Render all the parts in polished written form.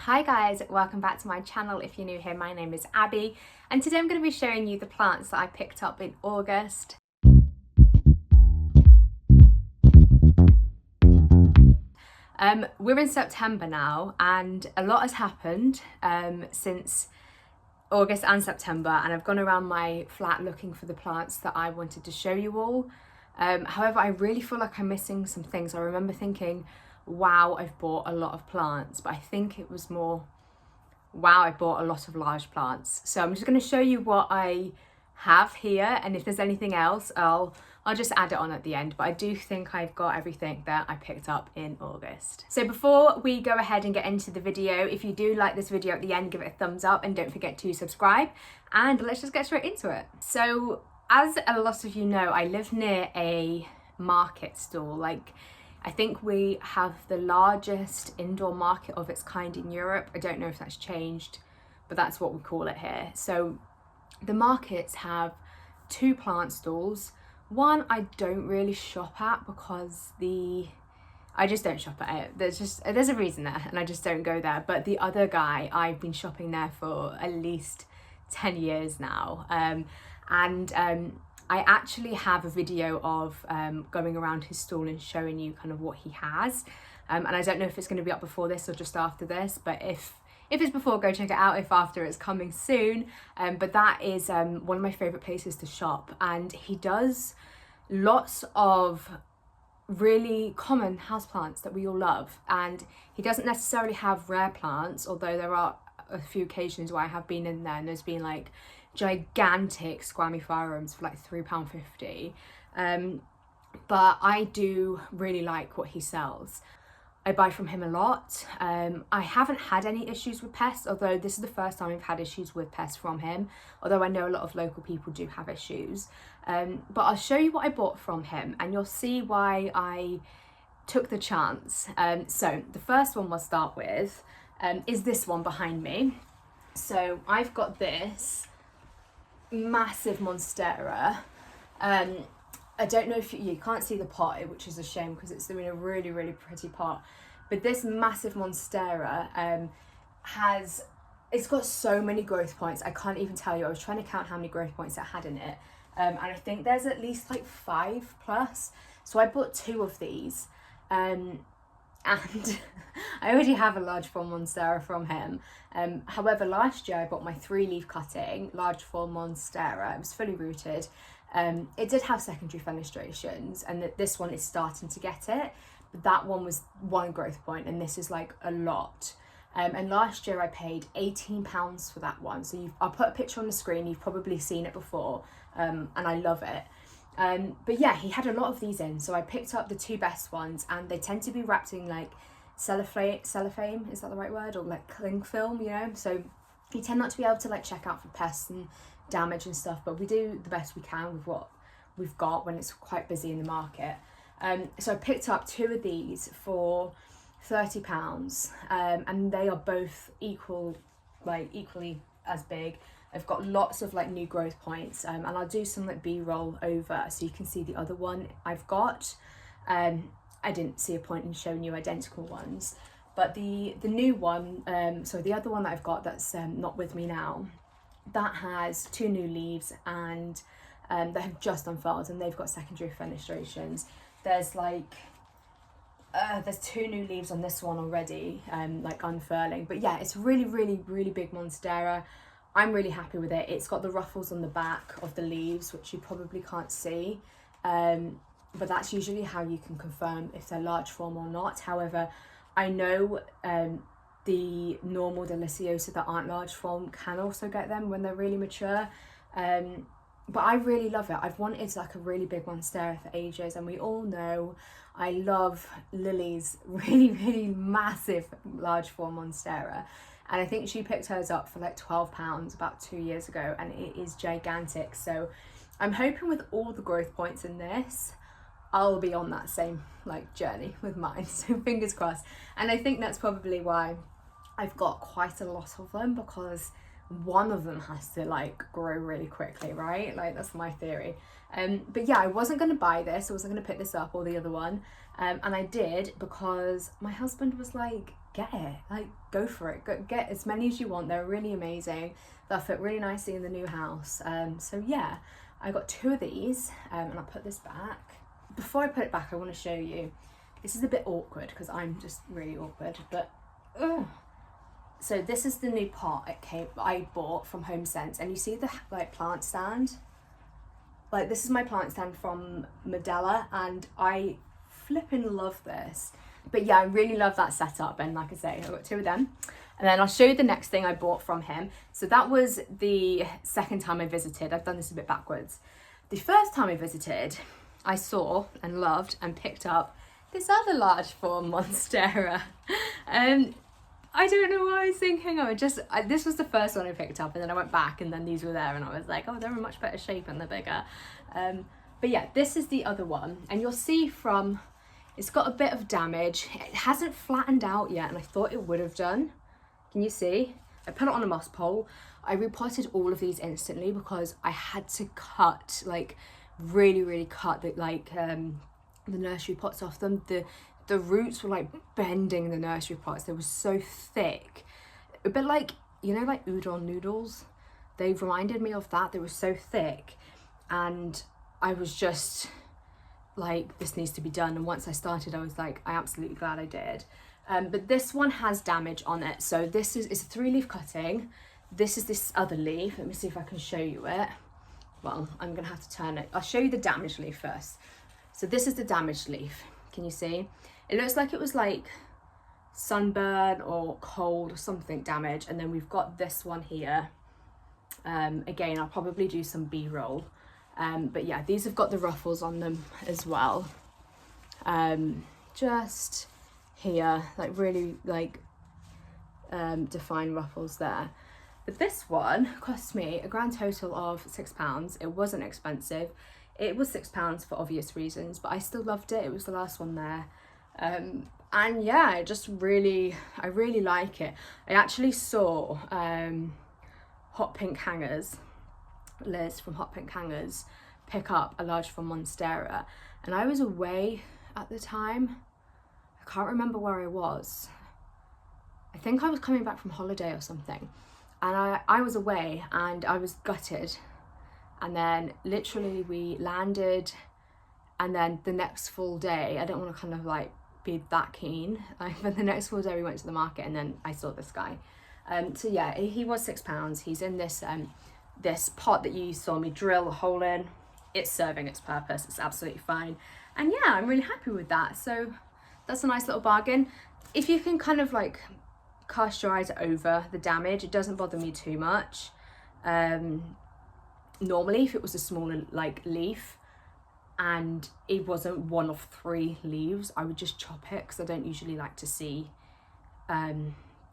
Hi guys, welcome back to my channel. If you're new here, my name is Abby and today I'm going to be showing you the plants that I picked up in August. We're in September now and a lot has happened since August and September, and I've gone around my flat looking for the plants that I wanted to show you all. However, I really feel like I'm missing some things. I remember thinking, wow, I've bought a lot of plants, but I think it was more, wow, I bought a lot of large plants. So I'm just going to show you what I have here, and if there's anything else, I'll just add it on at the end, but I do think I've got everything that I picked up in August. So before we go ahead and get into the video, if you do like this video at the end, give it a thumbs up and don't forget to subscribe, and let's just get straight into it. So as a lot of you know, I live near a market stall. Like, I think we have the largest indoor market of its kind in Europe. I don't know if that's changed, but that's what we call it here. So the markets have two plant stalls. One I don't really shop at because I just don't shop at it. There's a reason there and I just don't go there. But the other guy, I've been shopping there for at least 10 years now. I actually have a video of going around his stall and showing you kind of what he has. And I don't know if it's going to be up before this or just after this, but if it's before, go check it out. If after, it's coming soon. But that is one of my favourite places to shop. And he does lots of really common houseplants that we all love. And he doesn't necessarily have rare plants, although there are a few occasions where I have been in there and there's been like gigantic squamiferaums for like £3.50. But I do really like what he sells. I buy from him a lot. I haven't had any issues with pests, although this is the first time I've had issues with pests from him, although I know a lot of local people do have issues. But I'll show you what I bought from him and you'll see why I took the chance. So the first one we'll start with is this one behind me. So I've got this massive Monstera. I don't know if you can't see the pot, which is a shame because it's in a really, really pretty pot. But this massive Monstera it's got so many growth points. I can't even tell you. I was trying to count how many growth points it had in it. And I think there's at least like 5+. So I bought 2 of these. And I already have a large form Monstera from him. However, last year I bought my 3-leaf cutting large form Monstera. It was fully rooted. It did have secondary fenestrations, and this one is starting to get it, but that one was 1 growth point and this is like a lot. And last year I paid £18 for that one, so I'll put a picture on the screen. You've probably seen it before, and I love it. But yeah, he had a lot of these in, so I picked up the 2 best ones, and they tend to be wrapped in like cellophane, is that the right word, or like cling film, you know, so you tend not to be able to like check out for pests and damage and stuff, but we do the best we can with what we've got when it's quite busy in the market. So I picked up 2 of these for £30, and they are both equally as big. I've got lots of like new growth points, and I'll do some like B-roll over so you can see the other one I've got. I didn't see a point in showing you identical ones, but the new one, so the other one that I've got that's not with me now, that has 2 new leaves, and they have just unfurled and they've got secondary fenestrations. There's like there's 2 new leaves on this one already, like unfurling. But yeah, it's really, really, really big Monstera. I'm really happy with it. It's got the ruffles on the back of the leaves, which you probably can't see, but that's usually how you can confirm if they're large form or not. However, I know the normal Deliciosa that aren't large form can also get them when they're really mature. But I really love it. I've wanted like a really big Monstera for ages, and we all know I love Lily's really, really massive large form Monstera. And I think she picked hers up for like £12 about 2 years ago, and it is gigantic. So I'm hoping with all the growth points in this, I'll be on that same like journey with mine. So fingers crossed. And I think that's probably why I've got quite a lot of them, because one of them has to like grow really quickly, right? Like, that's my theory. But yeah, I wasn't going to buy this. I wasn't going to pick this up or the other one. And I did because my husband was like, get it. Like, go for it. Get as many as you want. They're really amazing. They'll fit really nicely in the new house. So yeah, I got 2 of these, and I'll put this back. Before I put it back, I want to show you. This is a bit awkward because I'm just really awkward, but so this is the new pot I bought from HomeSense, and you see the like plant stand? Like, this is my plant stand from Modella, and I flipping love this. But yeah, I really love that setup, and like I say, I got 2 of them. And then I'll show you the next thing I bought from him. So that was the second time I visited. I've done this a bit backwards. The first time I visited, I saw and loved and picked up this other large form Monstera. I don't know what I was thinking. This was the first one I picked up, and then I went back, and then these were there, and I was like, oh, they're in much better shape and they're bigger. But yeah, this is the other one, and you'll see from, it's got a bit of damage. It hasn't flattened out yet, and I thought it would have done. Can you see? I put it on a moss pole. I repotted all of these instantly because I had to cut, like, really cut the nursery pots off them. The roots were like bending the nursery pots. They were so thick. A bit like, you know, like udon noodles. They reminded me of that. They were so thick. And I was just like, this needs to be done. And once I started, I was like, I'm absolutely glad I did. But this one has damage on it. So it's a 3-leaf cutting. This is this other leaf. Let me see if I can show you it. Well, I'm gonna have to turn it. I'll show you the damaged leaf first. So this is the damaged leaf. Can you see? It looks like it was like sunburn or cold or something damage. And then we've got this one here. Again, I'll probably do some B-roll. But yeah, these have got the ruffles on them as well. Just here, like really like defined ruffles there. But this one cost me a grand total of £6. It wasn't expensive. It was £6 for obvious reasons, but I still loved it. It was the last one there. And yeah, I really like it. I actually saw Hot Pink Hangers, Liz from Hot Pink Hangers, pick up a large from Monstera, and I was away at the time. I can't remember where I was. I think I was coming back from holiday or something, and I was away and I was gutted. And then literally we landed, and then the next full day, I don't want to kind of like be that keen, but the next full day we went to the market, and then I saw this guy. So yeah, he was £6. He's in this this pot that you saw me drill a hole in. It's serving its purpose. It's absolutely fine. And yeah, I'm really happy with that. So that's a nice little bargain. If you can kind of like cast your eyes over the damage, it doesn't bother me too much. Normally, if it was a smaller like leaf and it wasn't one of 3 leaves, I would just chop it, because I don't usually like to see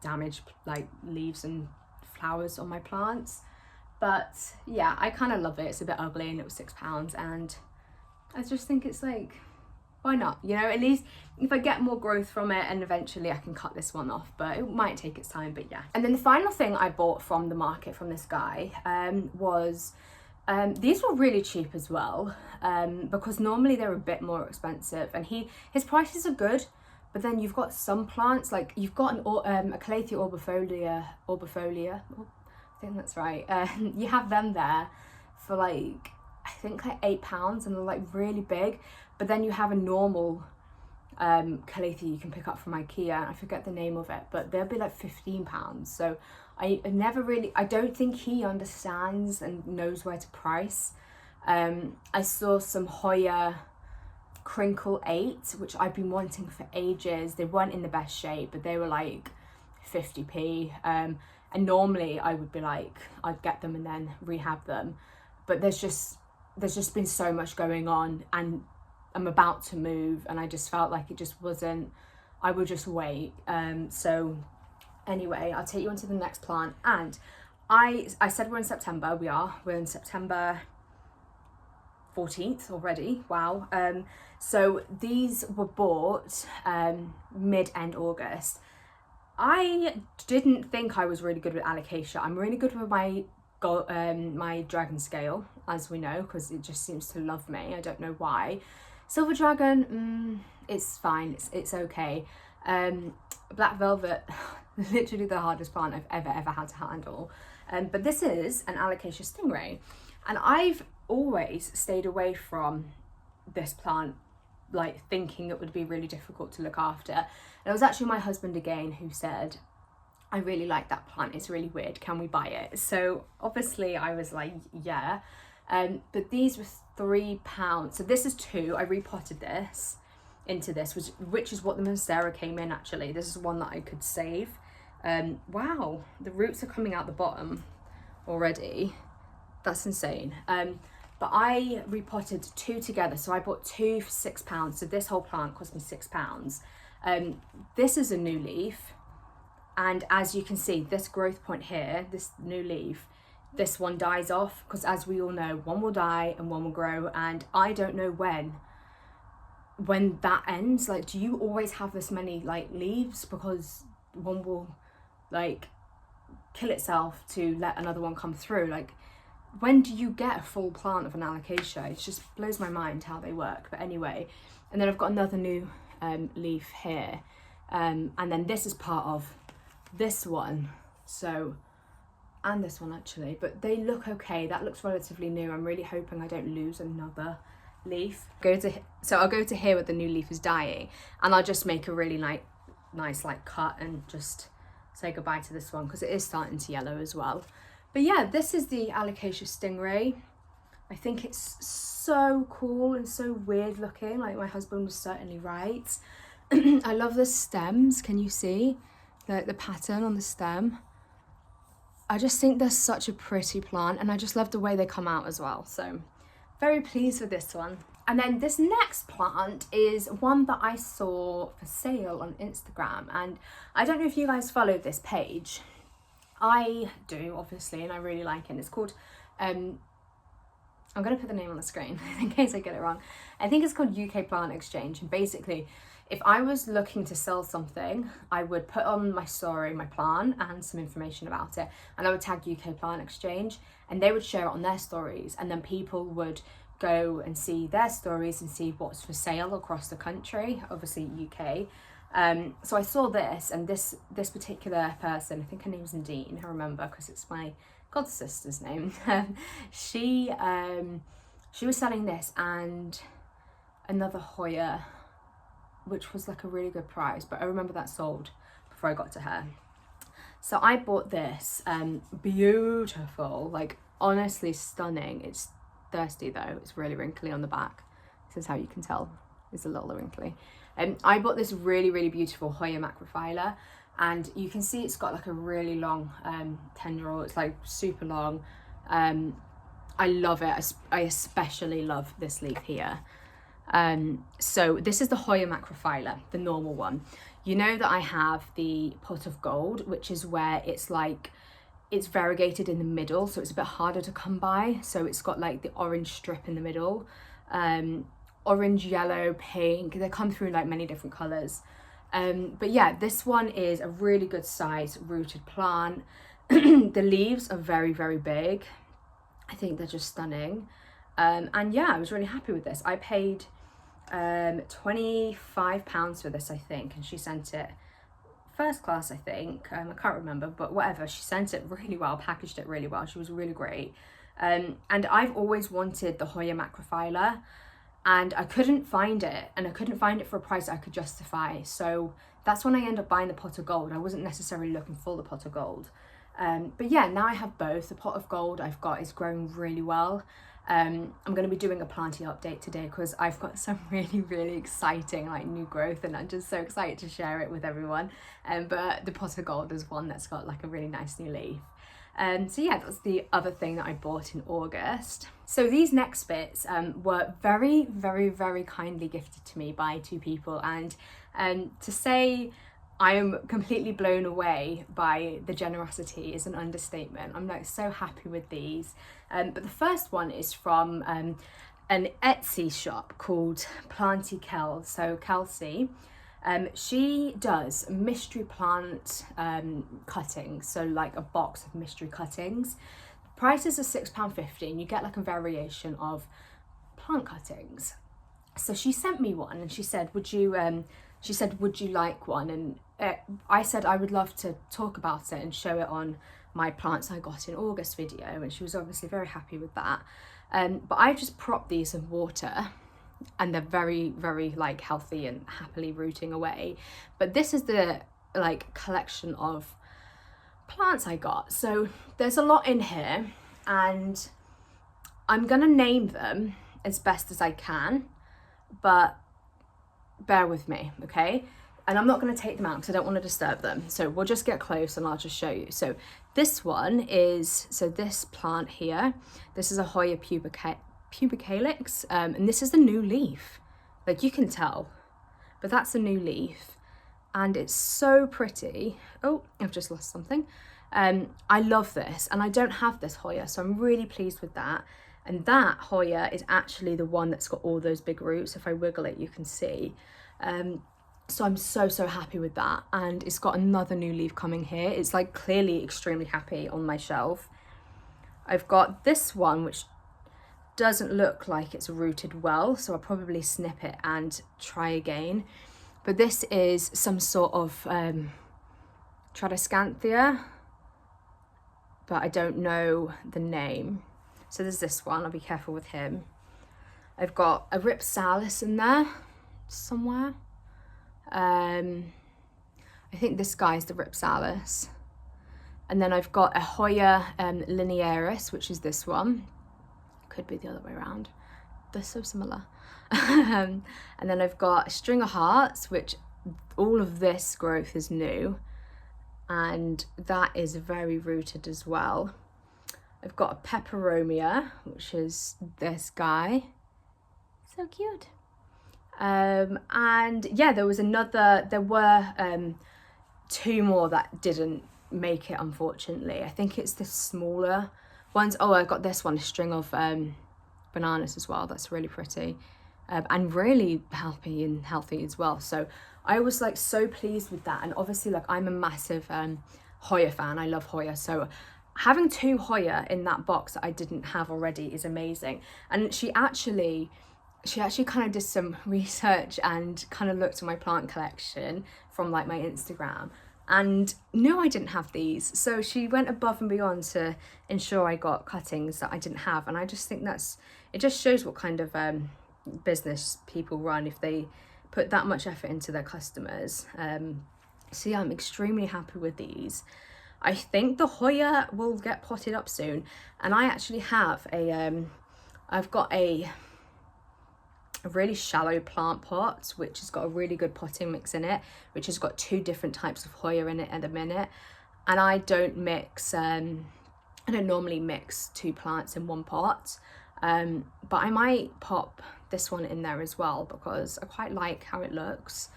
damaged like leaves and flowers on my plants. But yeah, I kind of love it. It's a bit ugly, and it was £6, and I just think it's like, why not? You know, at least if I get more growth from it, and eventually I can cut this one off, but it might take its time, but yeah. And then the final thing I bought from the market from this guy was, these were really cheap as well, because normally they're a bit more expensive, and his prices are good, but then you've got some plants, like you've got a Calathea orbifolia, I think that's right. You have them there for like, I think like £8, and they're like really big. But then you have a normal Calathea you can pick up from IKEA. I forget the name of it, but they'll be like £15. So I don't think he understands and knows where to price. I saw some Hoya Crinkle 8, which I've been wanting for ages. They weren't in the best shape, but they were like 50p. And normally I would be like, I'd get them and then rehab them. But there's just been so much going on, and I'm about to move, and I just felt like it just wasn't, I would just wait. So anyway, I'll take you on to the next plant. And I said we're in September. We're in September 14th already. Wow. So these were bought mid-end August. I didn't think I was really good with alocasia. I'm really good with my dragon scale, as we know, because it just seems to love me. I don't know why. Silver dragon, it's fine. It's okay. black velvet, literally the hardest plant I've ever had to handle. But this is an alocasia stingray, and I've always stayed away from this plant, like thinking it would be really difficult to look after. And it was actually my husband again who said, I really like that plant, it's really weird, can we buy it? So obviously I was like, yeah. But these were £3. So this is 2. I repotted this into this, which is what the Monstera came in actually. This is one that I could save. Wow, the roots are coming out the bottom already. That's insane. But I repotted 2 together. So I bought 2 for £6. So this whole plant cost me £6. This is a new leaf. And as you can see, this growth point here, this new leaf, this one dies off, because as we all know, one will die and one will grow, and I don't know when that ends. Like, do you always have this many like leaves? Because one will like kill itself to let another one come through. Like, when do you get a full plant of an alocasia? It just blows my mind how they work. But anyway, and then I've got another new leaf here, and then this is part of this one, so, and this one actually, but they look okay. That looks relatively new. I'm really hoping I don't lose another leaf. So I'll go to here where the new leaf is dying, and I'll just make a really nice like cut and just say goodbye to this one, because it is starting to yellow as well. But yeah, this is the alocasia stingray. I think it's so cool and so weird looking. Like, my husband was certainly right. I love the stems. Can you see the pattern on the stem? I just think they're such a pretty plant, and I just love the way they come out as well. So very pleased with this one. And then this next plant is one that I saw for sale on Instagram, and I don't know if you guys follow this page. I do, obviously, and I really like it. It's called I'm going to put the name on the screen in case I get it wrong. I think it's called UK Plant Exchange, and basically, if I was looking to sell something, I would put on my story my plant and some information about it, and I would tag UK Plant Exchange, and they would share it on their stories, and then people would go and see their stories and see what's for sale across the country, obviously UK. So I saw this, and this particular person, I think her name's Nadine, I remember because it's my god sister's name. She was selling this and another Hoya, which was like a really good price, but I remember that sold before I got to her. So I bought this, beautiful, like honestly stunning. It's thirsty though, it's really wrinkly on the back. This is how you can tell it's a little wrinkly. I bought this really beautiful Hoya Macrophylla, and you can see it's got like a really long tendril. It's like super long. I love it. I especially love this leaf here. So this is the Hoya Macrophylla, the normal one. You know that I have the pot of gold, which is where it's like, it's variegated in the middle, so it's a bit harder to come by. So it's got like the orange strip in the middle, orange, yellow, pink. They come through like many different colors. But yeah, this one is a really good size rooted plant. The leaves are very big. I think they're just stunning. And yeah, I was really happy with this. I paid £25 for this, I think, and she sent it first class, I think. I can't remember, but whatever. She sent it really well, packaged it really well. She was really great. And I've always wanted the Hoya Macrophylla, and I couldn't find it, and I couldn't find it for a price I could justify. So that's when I ended up buying the pot of gold. I wasn't necessarily looking for the pot of gold. But yeah, now I have both. The pot of gold I've got is growing really well. I'm going to be doing a Planty update today because I've got some really exciting like new growth, and I'm just so excited to share it with everyone. But the pot of gold is one that's got like a really nice new leaf. So yeah, that's the other thing that I bought in August. So these next bits were very kindly gifted to me by 2 people, and to say I am completely blown away by the generosity is an understatement. I'm like so happy with these. But the first one is from an Etsy shop called PlantyKels. So Kelsey, she does mystery plant cuttings, so like a box of mystery cuttings. Prices are £6.50, and you get like a variation of plant cuttings. So she sent me one, and she said, would you she said, would you like one? And I said I would love to talk about it and show it on my plants I got in August video, and she was obviously very happy with that. But I just propped these in water, and they're very, very like healthy and happily rooting away. But this is the like collection of plants I got. So there's a lot in here, and I'm gonna name them as best as I can, but bear with me, okay? And I'm not going to take them out because I don't want to disturb them. So we'll just get close and I'll just show you. So this one is, so this plant here, this is a Hoya pubicalyx, and this is the new leaf. Like you can tell, but that's a new leaf and it's so pretty. Oh, I've just lost something. I love this, and I don't have this Hoya, so I'm really pleased with that. And that Hoya is actually the one that's got all those big roots. If I wiggle it, you can see. So I'm so happy with that. And it's got another new leaf coming here. It's like clearly extremely happy on my shelf. I've got this one, which doesn't look like it's rooted well, so I'll probably snip it and try again. But this is some sort of Tradescanthia, but I don't know the name. So there's this one, I'll be careful with him. I've got a Ripsalis in there somewhere. I think this guy's the Ripsalis. And then I've got a Hoya linearis, which is this one. Could be the other way around. They're so similar. And then I've got a String of Hearts, which all of this growth is new. And that is very rooted as well. I've got a Peperomia, which is this guy. So cute. And yeah, there were two more that didn't make it, unfortunately. I think it's the smaller ones. Oh, I got this one, a string of bananas as well. That's really pretty. And really healthy as well. So I was like so pleased with that. And obviously like I'm a massive Hoya fan. I love Hoya. So having two Hoya in that box that I didn't have already is amazing. And she actually kind of did some research and kind of looked at my plant collection from like my Instagram and knew I didn't have these. So she went above and beyond to ensure I got cuttings that I didn't have. And I just think it just shows what kind of business people run if they put that much effort into their customers. So yeah, I'm extremely happy with these. I think the Hoya will get potted up soon, and I actually have I've got a really shallow plant pot which has got a really good potting mix in it, which has got two different types of Hoya in it at the minute. And I don't normally mix two plants in one pot, but I might pop this one in there as well because I quite like how it looks.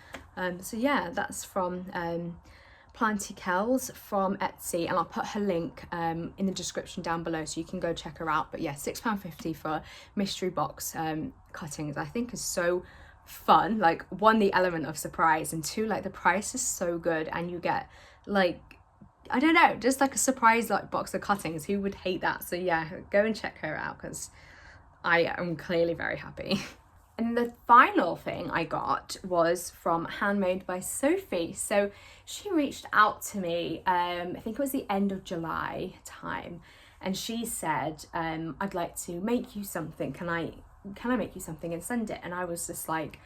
So yeah, that's from PlantyKels from Etsy, and I'll put her link in the description down below so you can go check her out. But yeah, £6.50 for mystery box cuttings I think is so fun. Like, one, the element of surprise, and two, like the price is so good, and you get like, I don't know, just like a surprise like box of cuttings. Who would hate that? So yeah, go and check her out because I am clearly very happy. And the final thing I got was from Handmade by Sophie. So she reached out to me, I think it was the end of July time, and she said, I'd like to make you something. Can I make you something and send it? And I was just like,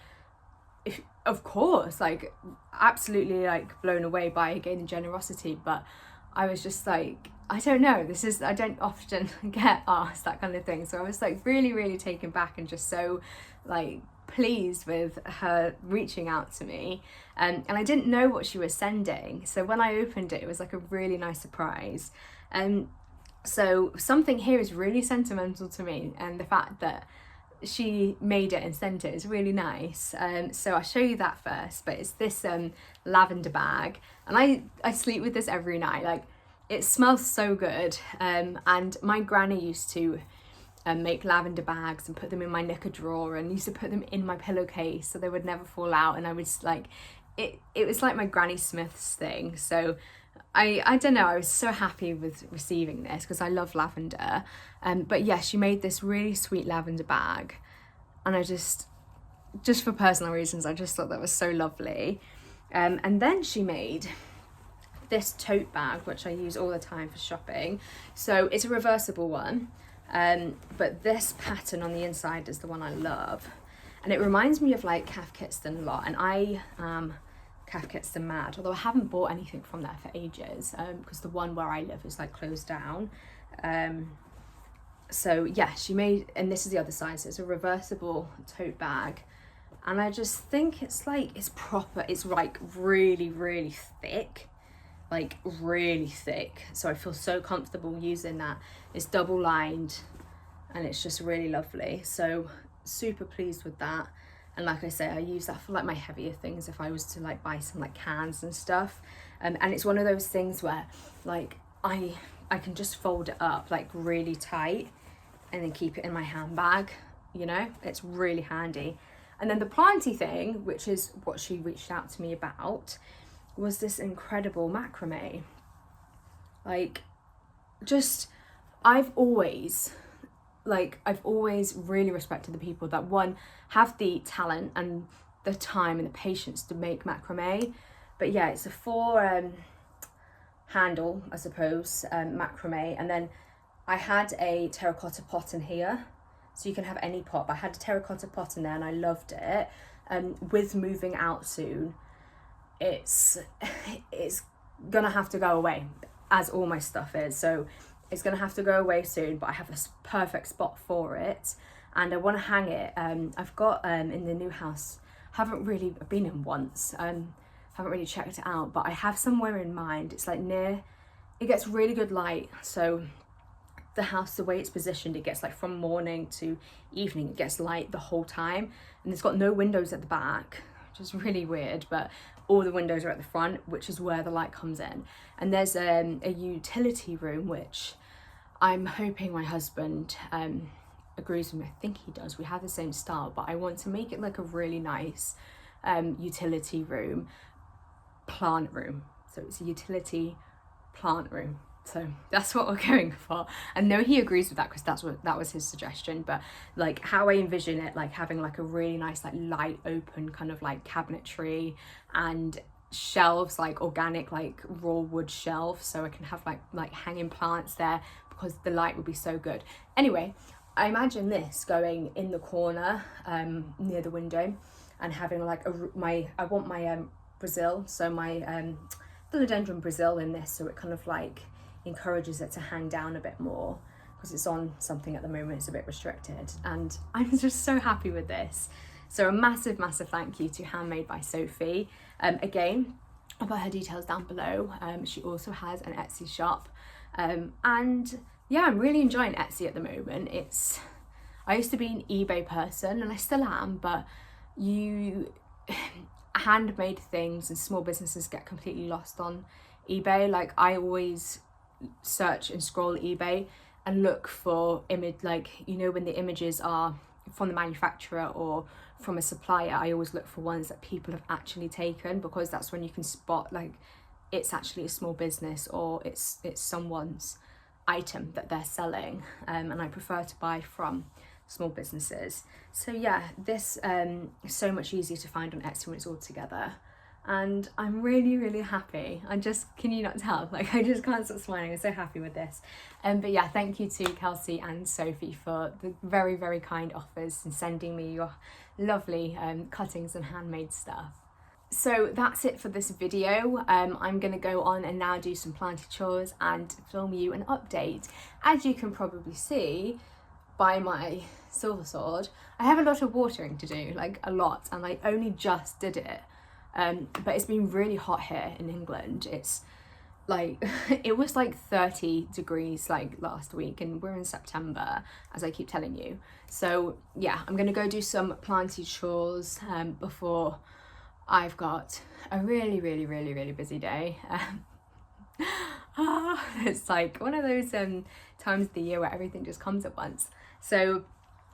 of course, like absolutely like blown away by again the generosity. But I was just like, I don't know, I don't often get asked that kind of thing. So I was like really taken back and just so like pleased with her reaching out to me. And I didn't know what she was sending. So when I opened it, it was like a really nice surprise. So something here is really sentimental to me, and the fact that she made it and sent it is really nice. So I'll show you that first, but it's this lavender bag, and I sleep with this every night. Like, it smells so good, and my granny used to make lavender bags and put them in my knicker drawer, and used to put them in my pillowcase so they would never fall out. And I was like, it was like my Granny Smith's thing. So I don't know, I was so happy with receiving this because I love lavender. But yeah, she made this really sweet lavender bag, and just for personal reasons, I just thought that was so lovely. And then she made this tote bag, which I use all the time for shopping. So it's a reversible one, but this pattern on the inside is the one I love. And it reminds me of like Cath Kidston a lot, and I am Cath Kidston mad, although I haven't bought anything from there for ages, because the one where I live is like closed down. So yeah, she made, and this is the other side, so it's a reversible tote bag. And I just think it's like, it's proper, it's like really, really thick, like really thick. So I feel so comfortable using that. It's double lined and it's just really lovely. So super pleased with that. And like I say, I use that for like my heavier things if I was to like buy some like cans and stuff. And it's one of those things where like I can just fold it up like really tight and then keep it in my handbag, you know, it's really handy. And then the Planty thing, which is what she reached out to me about, was this incredible macrame. Like, just, I've always really respected the people that, one, have the talent and the time and the patience to make macrame. But yeah, it's a 4 handle, I suppose, macrame. And then I had a terracotta pot in here. So you can have any pot, but I had a terracotta pot in there and I loved it. With moving out soon, it's gonna have to go away, as all my stuff is. So it's gonna have to go away soon, but I have a perfect spot for it. And I wanna hang it. I've got in the new house, haven't really been in once, haven't really checked it out, but I have somewhere in mind. It's like near, it gets really good light. So the house, the way it's positioned, it gets like from morning to evening, it gets light the whole time, and it's got no windows at the back, which is really weird, but all the windows are at the front, which is where the light comes in. And there's a utility room, which I'm hoping my husband agrees with me. I think he does, we have the same style, but I want to make it like a really nice utility room, plant room. So it's a utility plant room. So that's what we're going for. I know he agrees with that because that was his suggestion. But like how I envision it, like having like a really nice like light open kind of like cabinetry and shelves, like organic like raw wood shelves, so I can have like hanging plants there because the light would be so good. Anyway, I imagine this going in the corner near the window and having like I want my Brazil, so my philodendron Brazil in this, so it kind of like encourages it to hang down a bit more, because it's on something at the moment, it's a bit restricted, and I'm just so happy with this. So a massive thank you to Handmade by Sophie. Again, I'll put her details down below. She also has an Etsy shop, and yeah, I'm really enjoying Etsy at the moment. I used to be an eBay person and I still am, but handmade things and small businesses get completely lost on eBay. Like I always search and scroll eBay and look for image, like, you know, when the images are from the manufacturer or from a supplier, I always look for ones that people have actually taken, because that's when you can spot like it's actually a small business or it's someone's item that they're selling, and I prefer to buy from small businesses. So yeah, this is so much easier to find on Etsy when it's all together. And I'm really happy. Can you not tell? Like, I just can't stop smiling. I'm so happy with this. But yeah, thank you to Kelsey and Sophie for the very kind offers and sending me your lovely cuttings and handmade stuff. So that's it for this video. I'm gonna go on and now do some planty chores and film you an update. As you can probably see by my silver sword, I have a lot of watering to do, like a lot, and I only just did it. But it's been really hot here in England. It's like it was like 30 degrees like last week, and we're in September, as I keep telling you. So yeah, I'm gonna go do some planty chores before I've got a really busy day. It's like one of those times of the year where everything just comes at once. So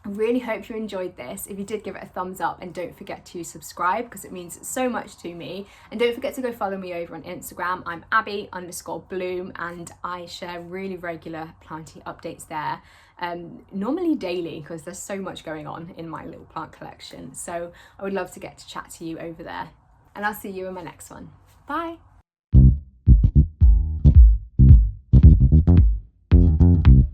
I really hope you enjoyed this. If you did, give it a thumbs up and don't forget to subscribe because it means so much to me. And don't forget to go follow me over on Instagram. I'm Abby_Bloom and I share really regular planty updates there. Normally daily because there's so much going on in my little plant collection. So I would love to get to chat to you over there. And I'll see you in my next one. Bye.